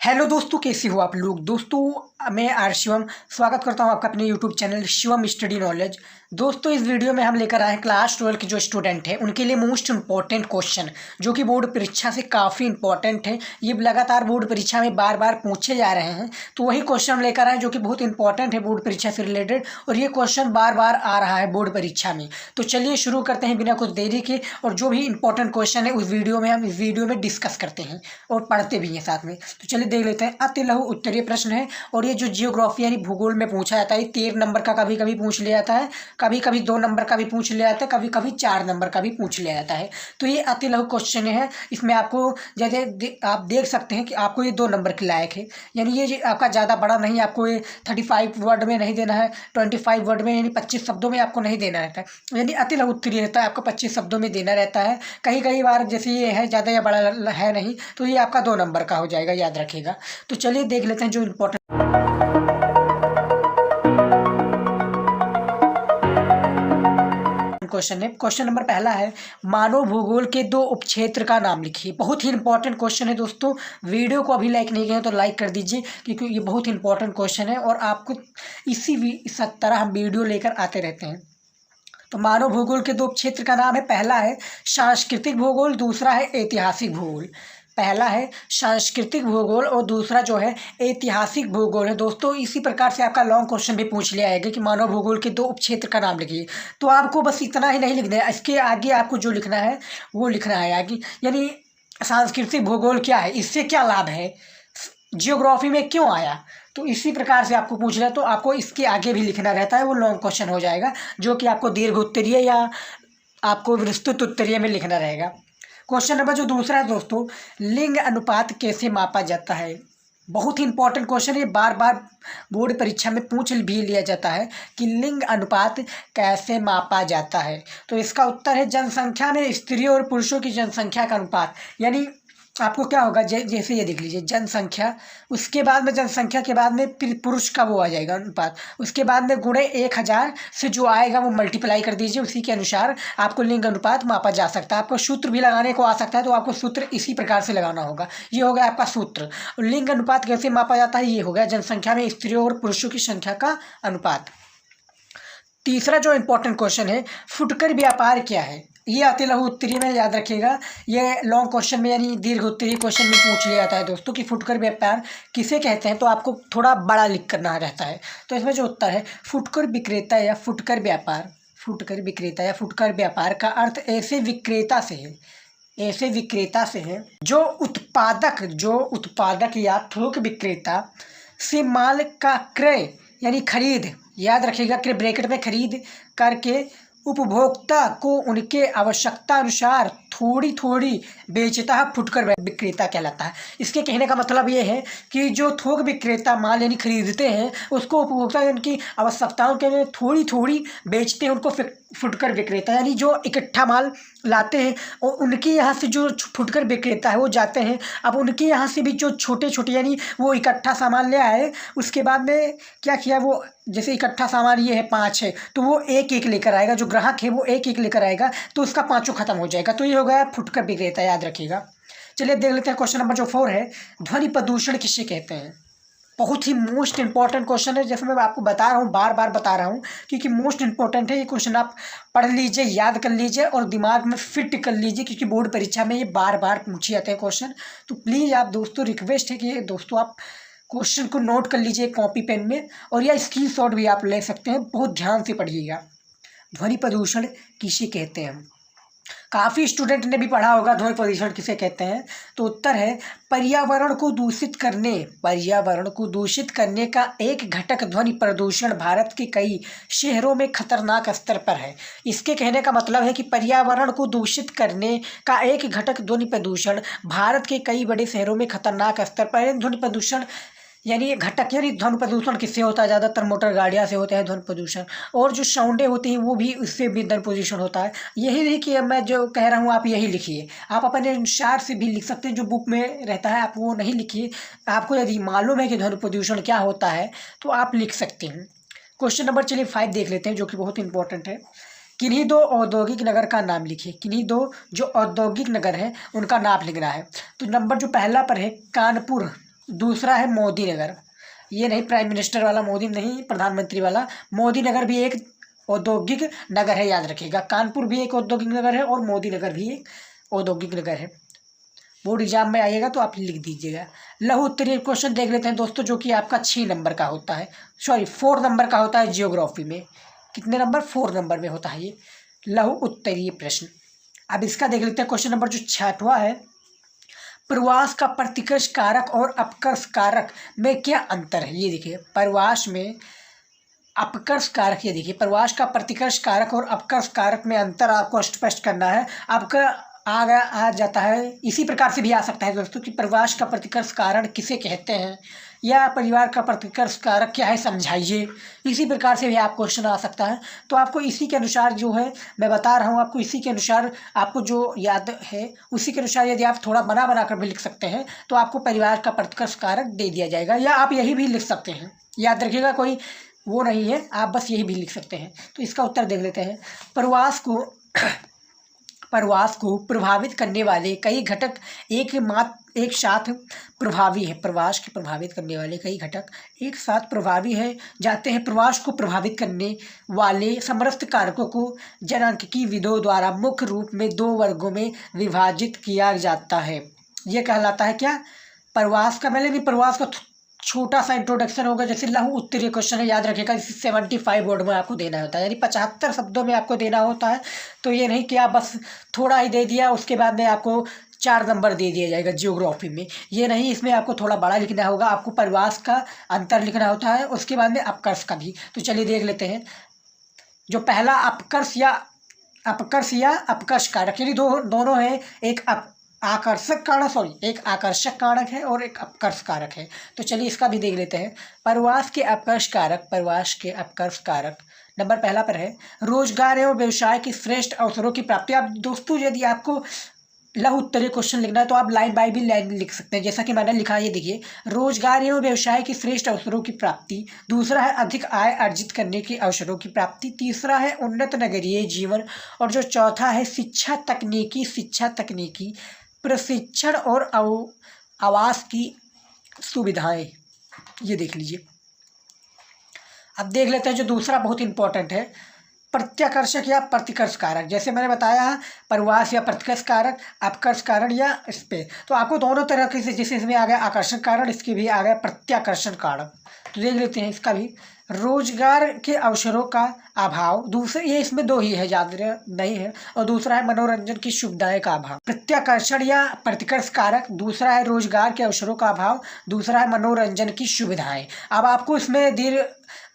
Hello दोस्तों, कैसे हो आप लोग। दोस्तों मैं आर शिवम स्वागत करता हूं आपका अपने YouTube channel Shivam study knowledge. दोस्तों इस वीडियो में हम लेकर आए हैं क्लास 12 के जो स्टूडेंट हैं उनके लिए मोस्ट इंपॉर्टेंट क्वेश्चन जो कि बोर्ड परीक्षा से काफ़ी इंपॉर्टेंट है। ये लगातार बोर्ड परीक्षा में बार बार पूछे जा रहे हैं, तो वही क्वेश्चन हम लेकर आए जो कि बहुत इंपॉर्टेंट है बोर्ड परीक्षा से रिलेटेड, और ये क्वेश्चन बार बार आ रहा है बोर्ड परीक्षा में। तो चलिए शुरू करते हैं बिना कुछ देरी के, और जो भी इंपॉर्टेंट क्वेश्चन है उस वीडियो में हम इस वीडियो में डिस्कस करते हैं और पढ़ते भी हैं साथ में। तो चलिए देख लेते हैं। अति लघु उत्तरीय प्रश्न है, और ये जो जियोग्राफी यानी भूगोल में पूछा जाता है, 13 नंबर का कभी कभी पूछ लिया जाता है, कभी कभी 2 नंबर का भी पूछ लिया जाता है, कभी कभी 4 नंबर का भी पूछ लिया जाता है। तो ये अति लघु क्वेश्चन है। इसमें आपको जैसे आप देख सकते हैं कि आपको ये 2 नंबर के लायक है, यानी ये आपका ज़्यादा बड़ा नहीं, आपको ये 35 वर्ड में नहीं देना है, 25 वर्ड में यानी 25 शब्दों में आपको नहीं देना रहता है। यानी अति लघु उत्तरीय रहता है, आपको 25 शब्दों में देना रहता है। कई कई बार जैसे ये है ज़्यादा या बड़ा है नहीं, तो ये आपका 2 नंबर का हो जाएगा, याद रखिएगा। तो चलिए देख लेते हैं जो इम्पोर्टेंट क्वेश्चन है। क्वेश्चन नंबर पहला है, मानव भूगोल के 2 उपक्षेत्र का नाम लिखिए। बहुत ही इंपॉर्टेंट क्वेश्चन है दोस्तों। वीडियो को अभी लाइक नहीं किया तो लाइक कर दीजिए, क्योंकि ये बहुत इंपॉर्टेंट क्वेश्चन है और आपको इस तरह हम वीडियो लेकर आते रहते हैं। तो मानव भूगोल के 2 क्षेत्र का नाम है, पहला है सांस्कृतिक भूगोल, दूसरा है ऐतिहासिक भूगोल। पहला है सांस्कृतिक भूगोल और दूसरा जो है ऐतिहासिक भूगोल है। दोस्तों इसी प्रकार से आपका लॉन्ग क्वेश्चन भी पूछ लिया जाएगा कि मानव भूगोल के 2 उपक्षेत्र का नाम लिखिए। तो आपको बस इतना ही नहीं लिखना है, इसके आगे आपको जो लिखना है वो लिखना है आगे। यानी सांस्कृतिक भूगोल क्या है, इससे क्या लाभ है, जियोग्राफी में क्यों आया, तो इसी प्रकार से आपको पूछ लिया तो आपको इसके आगे भी लिखना रहता है, वो लॉन्ग क्वेश्चन हो जाएगा, जो कि आपको दीर्घ उत्तरीय या आपको विस्तृत उत्तरीय में लिखना रहेगा। क्वेश्चन नंबर जो दूसरा है दोस्तों, लिंग अनुपात कैसे मापा जाता है। बहुत ही इंपॉर्टेंट क्वेश्चन है, बार बार बोर्ड परीक्षा में पूछ भी लिया जाता है कि लिंग अनुपात कैसे मापा जाता है। तो इसका उत्तर है जनसंख्या में स्त्रियों और पुरुषों की जनसंख्या का अनुपात। यानी आपको क्या होगा, जैसे ये देख लीजिए जनसंख्या, उसके बाद में जनसंख्या के बाद में फिर पुरुष का वो आ जाएगा अनुपात, उसके बाद में गुणे 1000 से जो आएगा वो मल्टीप्लाई कर दीजिए, उसी के अनुसार आपको लिंग अनुपात मापा जा सकता है। आपको सूत्र भी लगाने को आ सकता है, तो आपको सूत्र इसी प्रकार से लगाना होगा। ये हो गया आपका सूत्र। लिंग अनुपात कैसे मापा जाता है, ये हो गया जनसंख्या में स्त्रियों और पुरुषों की संख्या का अनुपात। तीसरा जो इंपॉर्टेंट क्वेश्चन है, फुटकर व्यापार क्या है। ये अति लघु उत्तरीय में याद रखिएगा, ये लॉन्ग क्वेश्चन में यानी दीर्घ उत्तरीय क्वेश्चन में पूछ लिया जाता है दोस्तों कि फुटकर व्यापार किसे कहते हैं, तो आपको थोड़ा बड़ा लिख करना रहता है। तो इसमें जो उत्तर है, फुटकर विक्रेता या फुटकर व्यापार, फुटकर विक्रेता या फुटकर व्यापार का अर्थ ऐसे विक्रेता से है, ऐसे विक्रेता से है जो उत्पादक या थोक विक्रेता से माल का क्रय यानी खरीद, याद रखिएगा कि ब्रैकेट में खरीद करके उपभोक्ता को उनके आवश्यकता अनुसार थोड़ी थोड़ी बेचता है, फुटकर विक्रेता कहलाता है। इसके कहने का मतलब ये है कि जो थोक विक्रेता माल यानी खरीदते हैं उसको उपभोक्ता उनकी आवश्यकताओं के लिए थोड़ी थोड़ी बेचते हैं, उनको फुटकर विक्रेता, यानी जो इकट्ठा माल लाते हैं और उनके यहाँ से जो फुटकर विक्रेता है वो जाते हैं, अब उनके यहाँ से भी जो छोटे छोटे यानी वो इकट्ठा सामान ले आए, उसके बाद में क्या किया, वो जैसे इकट्ठा सामान ये है 5 है, तो वो एक एक लेकर आएगा, जो ग्राहक है वो एक एक लेकर आएगा, तो उसका 5 खत्म हो जाएगा। तो ये हो गया फुटकर विक्रेता, याद रखिएगा। चलिए देख लेते हैं क्वेश्चन नंबर जो 4 है, ध्वनि प्रदूषण किसे कहते हैं। बहुत ही मोस्ट इंपॉर्टेंट क्वेश्चन है, जैसे मैं आपको बता रहा हूँ, बार बार बता रहा हूँ, क्योंकि मोस्ट इंपॉर्टेंट है ये क्वेश्चन। आप पढ़ लीजिए, याद कर लीजिए और दिमाग में फिट कर लीजिए, क्योंकि बोर्ड परीक्षा में ये बार बार पूछे जाते हैं क्वेश्चन। तो प्लीज़ आप दोस्तों, रिक्वेस्ट है कि दोस्तों आप क्वेश्चन को नोट कर लीजिए कॉपी पेन में, और या स्क्रीनशॉट भी आप ले सकते हैं, बहुत ध्यान से पढ़िएगा। ध्वनि प्रदूषण किसे कहते हैं, काफ़ी स्टूडेंट ने भी पढ़ा होगा ध्वनि प्रदूषण किसे कहते हैं। तो उत्तर है, पर्यावरण को दूषित करने का एक घटक ध्वनि प्रदूषण भारत के कई शहरों में खतरनाक स्तर पर है। इसके कहने का मतलब है कि पर्यावरण को दूषित करने का एक घटक ध्वनि प्रदूषण भारत के कई बड़े शहरों में खतरनाक स्तर पर है। ध्वनि प्रदूषण यानी घटक, यानी ध्वनि प्रदूषण किससे होता है, ज़्यादातर मोटर गाड़ियाँ से होता है ध्वनि प्रदूषण, और जो साउंडें होती हैं वो भी उससे भी ध्वनि प्रदूषण होता है। यही नहीं कि मैं जो कह रहा हूँ आप यही लिखिए, आप अपने अनुसार से भी लिख सकते हैं, जो बुक में रहता है आप वो नहीं लिखिए। आपको यदि मालूम है कि ध्वनि प्रदूषण क्या होता है तो आप लिख सकते हैं। क्वेश्चन नंबर चलिए 5 देख लेते हैं, जो कि बहुत इंपॉर्टेंट है। किन्हीं 2 औद्योगिक नगर का नाम लिखिए। किन्हीं 2 जो औद्योगिक नगर है उनका नाम लिखना है। तो नंबर जो पहला पर है, कानपुर, दूसरा है मोदी नगर, ये नहीं प्राइम मिनिस्टर वाला मोदी नहीं, प्रधानमंत्री वाला, मोदी नगर भी एक औद्योगिक नगर है, याद रखिएगा। कानपुर भी एक औद्योगिक नगर है और मोदी नगर भी एक औद्योगिक नगर है। बोर्ड एग्जाम में आइएगा तो आप लिख दीजिएगा। लघु उत्तरीय क्वेश्चन देख लेते हैं दोस्तों, जो कि आपका 6 नंबर का होता है, सॉरी 4 नंबर का होता है जियोग्राफी में। कितने नंबर? 4 नंबर में होता है ये लघु उत्तरीय प्रश्न। अब इसका देख लेते हैं क्वेश्चन नंबर जो 6वां है, प्रवास का प्रतिकर्ष कारक और अपकर्ष कारक में क्या अंतर है? ये देखिए, प्रवास में अपकर्ष कारक, ये देखिए प्रवास का प्रतिकर्ष कारक और अपकर्ष कारक में अंतर आपको स्पष्ट करना है। आपका आ जाता है, इसी प्रकार से भी आ सकता है दोस्तों कि प्रवास का प्रतिकर्ष कारण किसे कहते हैं, या परिवार का प्रतिकर्ष कारक क्या है समझाइए। इसी प्रकार से भी आप क्वेश्चन आ सकता है। तो आपको इसी के अनुसार जो है मैं बता रहा हूँ, आपको इसी के अनुसार आपको जो याद है उसी के अनुसार यदि आप थोड़ा बना कर भी लिख सकते हैं तो आपको परिवार का प्रतिकर्ष कारक दे दिया जाएगा, या आप यही भी लिख सकते हैं। याद रखिएगा, कोई वो नहीं है, आप बस यही भी लिख सकते हैं। तो इसका उत्तर देख लेते हैं। प्रवास को प्रभावित करने वाले कई घटक एक साथ प्रभावी है। प्रवास के प्रभावित करने वाले कई घटक एक साथ प्रभावी है जाते हैं। प्रवास को प्रभावित करने वाले समस्त कारकों को जनांकीय विधियों द्वारा मुख्य रूप में 2 वर्गों में विभाजित किया जाता है। यह कहलाता है क्या? प्रवास का, मैंने भी प्रवास का छोटा सा इंट्रोडक्शन होगा, जैसे लघु उत्तरीय क्वेश्चन है, याद रखिएगा। इसे 75 वर्ड में आपको देना होता है, यानी 75 शब्दों में आपको देना होता है। तो ये नहीं कि आप बस थोड़ा ही दे दिया उसके बाद में आपको 4 नंबर दे दिया जाएगा जियोग्राफी में, ये नहीं। इसमें आपको थोड़ा बड़ा लिखना होगा, आपको प्रवास का अंतर लिखना होता है, उसके बाद में अपकर्ष का भी। तो चलिए देख लेते हैं। जो पहला अपकर्ष या अपकर्ष कारक, यानी दोनों है, एक आकर्षक कारक है और एक अपकर्ष कारक है। तो चलिए इसका भी देख लेते हैं। प्रवास के अपकर्ष कारक नंबर पहला पर है रोजगार एवं व्यवसाय के श्रेष्ठ अवसरों की प्राप्ति। आप दोस्तों यदि आपको लघु उत्तरीय क्वेश्चन लिखना है तो आप लाइन बाय भी लाइन लिख सकते हैं, जैसा कि मैंने लिखा है। ये देखिए, रोजगार एवं व्यवसाय के श्रेष्ठ अवसरों की प्राप्ति। दूसरा है अधिक आय अर्जित करने के अवसरों की प्राप्ति। तीसरा है उन्नत नगरीय जीवन। और जो चौथा है शिक्षा तकनीकी प्रशिक्षण और आवास की सुविधाएं। ये देख लीजिए। अब देख लेते हैं जो दूसरा बहुत इंपॉर्टेंट है, प्रत्याकर्षक या प्रतिकर्ष कारक। जैसे मैंने बताया, प्रवास या प्रतिकर्ष कारक, अपकर्ष कारण या इस पे, तो आपको दोनों तरह के से, जैसे इसमें आ गया आकर्षण कारण, इसके भी आ गया प्रत्याकर्षण कारक। तो देख लेते हैं इसका भी। रोजगार के अवसरों का अभाव, दूसरे ये इसमें 2 ही है, ज़्यादा नहीं है। और दूसरा है मनोरंजन की सुविधाएं का अभाव। प्रत्याकर्षण या प्रतिकर्ष कारक, दूसरा है रोजगार के अवसरों का अभाव, दूसरा है मनोरंजन की सुविधाएं। अब आपको इसमें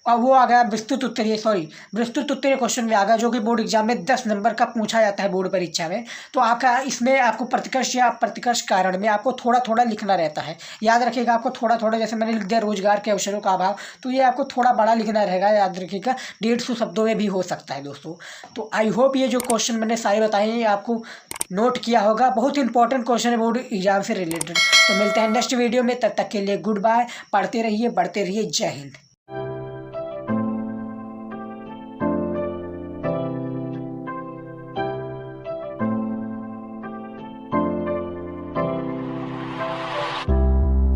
और वो आ गया विस्तृत उत्तरीय क्वेश्चन में आ गया, जो कि बोर्ड एग्जाम में 10 नंबर का पूछा जाता है बोर्ड परीक्षा में। तो आपका इसमें आपको प्रतिकर्ष या प्रतिकर्ष कारण में आपको थोड़ा थोड़ा लिखना रहता है। याद रखिएगा, आपको थोड़ा थोड़ा, जैसे मैंने लिख दिया रोजगार के अवसरों का अभाव, तो ये आपको थोड़ा बड़ा लिखना रहेगा। याद रखिएगा, 150 शब्दों में भी हो सकता है दोस्तों। तो आई होप ये जो क्वेश्चन मैंने सारे बताए हैं आपको नोट किया होगा। बहुत इंपॉर्टेंट क्वेश्चन है बोर्ड एग्जाम से रिलेटेड। तो मिलते हैं नेक्स्ट वीडियो में, तब तक के लिए गुड बाय। पढ़ते रहिए, बढ़ते रहिए। जय हिंद।